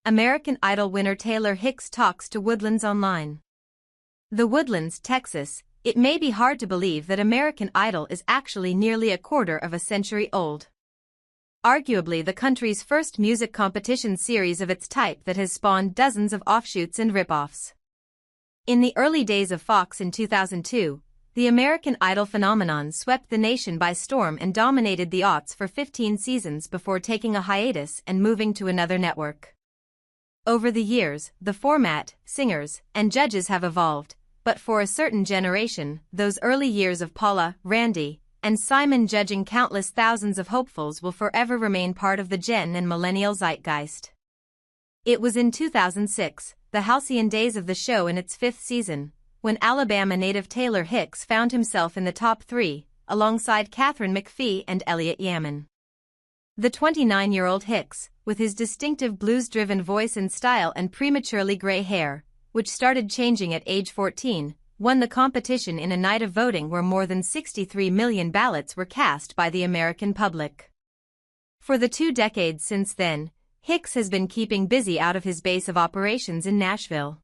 American Idol winner Taylor Hicks talks to Woodlands Online. The Woodlands, Texas. It may be hard to believe that American Idol is actually nearly a quarter of a century old. Arguably the country's first music competition series of its type that has spawned dozens of offshoots and rip-offs. In the early days of Fox in 2002, the American Idol phenomenon swept the nation by storm and dominated the aughts for 15 seasons before taking a hiatus and moving to another network. Over the years, the format, singers, and judges have evolved, but for a certain generation, those early years of Paula, Randy, and Simon judging countless thousands of hopefuls will forever remain part of the Gen and millennial zeitgeist. It was in 2006, the halcyon days of the show in its fifth season, when Alabama native Taylor Hicks found himself in the top three, alongside Katharine McPhee and Elliott Yamin. The 29-year-old Hicks, with his distinctive blues-driven voice and style and prematurely gray hair, which started changing at age 14, won the competition in a night of voting where more than 63 million ballots were cast by the American public. For the 2 decades since then, Hicks has been keeping busy out of his base of operations in Nashville.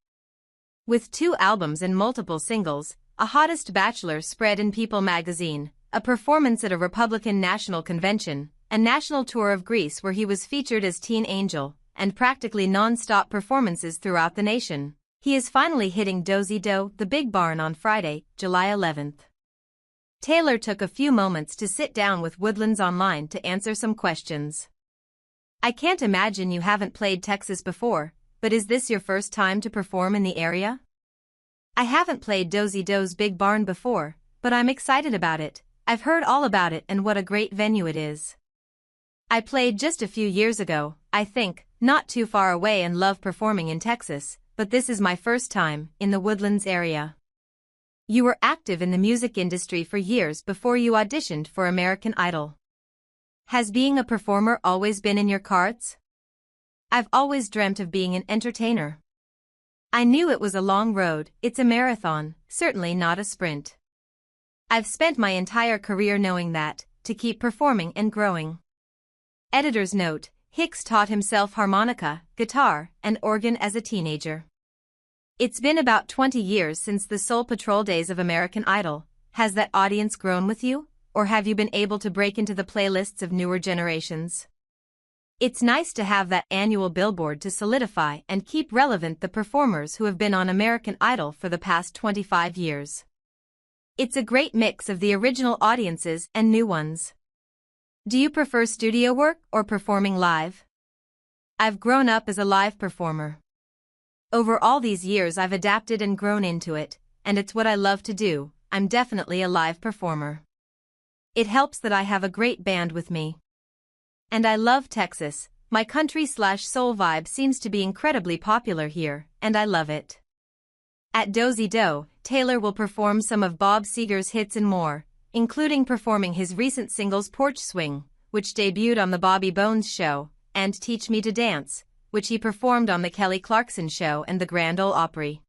With 2 albums and multiple singles, a Hottest Bachelor spread in People magazine, a performance at a Republican National Convention, a national tour of Greece where he was featured as Teen Angel, and practically non-stop performances throughout the nation, he is finally hitting Dosey Doe, the Big Barn on Friday, July 11th. Taylor took a few moments to sit down with Woodlands Online to answer some questions. I can't imagine you haven't played Texas before, but is this your first time to perform in the area? I haven't played Dosey Doe's Big Barn before, but I'm excited about it. I've heard all about it and what a great venue it is. I played just a few years ago, I think, not too far away and love performing in Texas, but this is my first time in the Woodlands area. You were active in the music industry for years before you auditioned for American Idol. Has being a performer always been in your cards? I've always dreamt of being an entertainer. I knew it was a long road, it's a marathon, certainly not a sprint. I've spent my entire career knowing that, to keep performing and growing. Editor's note: Hicks taught himself harmonica, guitar, and organ as a teenager. It's been about 20 years since the Soul Patrol days of American Idol. Has that audience grown with you, or have you been able to break into the playlists of newer generations? It's nice to have that annual billboard to solidify and keep relevant the performers who have been on American Idol for the past 25 years. It's a great mix of the original audiences and new ones. Do you prefer studio work or performing live? I've grown up as a live performer. Over all these years I've adapted and grown into it, and it's what I love to do. I'm definitely a live performer. It helps that I have a great band with me. And I love Texas. My country/soul vibe seems to be incredibly popular here, and I love it. At Dosey Doe, Taylor will perform some of Bob Seger's hits and more, including performing his recent singles Porch Swing, which debuted on The Bobby Bones Show, and Teach Me to Dance, which he performed on The Kelly Clarkson Show and the Grand Ole Opry.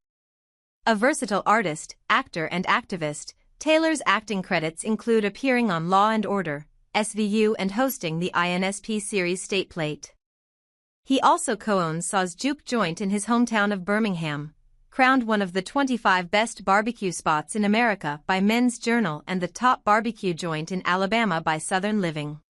A versatile artist, actor and activist, Taylor's acting credits include appearing on Law & Order, SVU and hosting the INSP series State Plate. He also co-owns Saw's Juke Joint in his hometown of Birmingham, crowned one of the 25 best barbecue spots in America by Men's Journal and the top barbecue joint in Alabama by Southern Living.